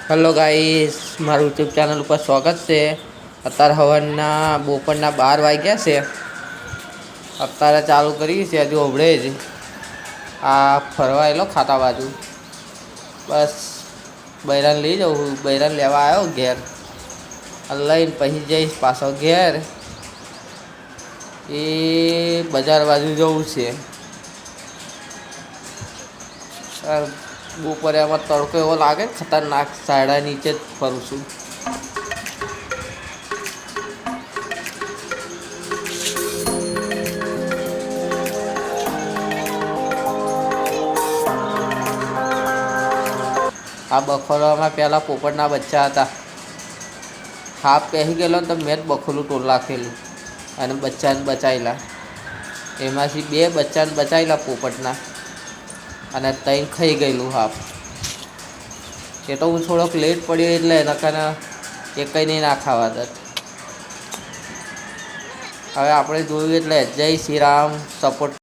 Hello guys, મારું YouTube channel ઉપર સ્વાગત છે। અત્યારે સવારના બપોરના 12 વાગ્યા છે। અત્યારે ચાલુ કરી છે હજુ હવડે જ આ ફરવા આવેલો ખાતા બાજુ। બસ બૈરાને લઈ જાઉં, બૈરાને લેવા આવ્યો ઘેર। લઈને પછી જઈશ પાછો ઘેર। એ બજાર બાજુ જવું છે। બપોરે આમાં તડકો એવો લાગે ખતરનાક, સાયડા નીચે જ ફરું છું। આ બખોલામાં પહેલાં પોપટના બચ્ચા હતા। હાફ પહેરી ગયેલો ને તો મેં જ બખોલું તોડ નાખેલું અને બચ્ચાને બચાવેલા। એમાંથી 2 બચ્ચાને બચાવેલા પોપટના, અને 3 ખાઈ ગયેલું હાફ। એ તો હું થોડોક લેટ પડ્યો એટલે નકર એ કંઈ નહીં ના ખાવા દત। હવે આપણે જોયું એટલે જય શ્રી રામ સપોર્ટ।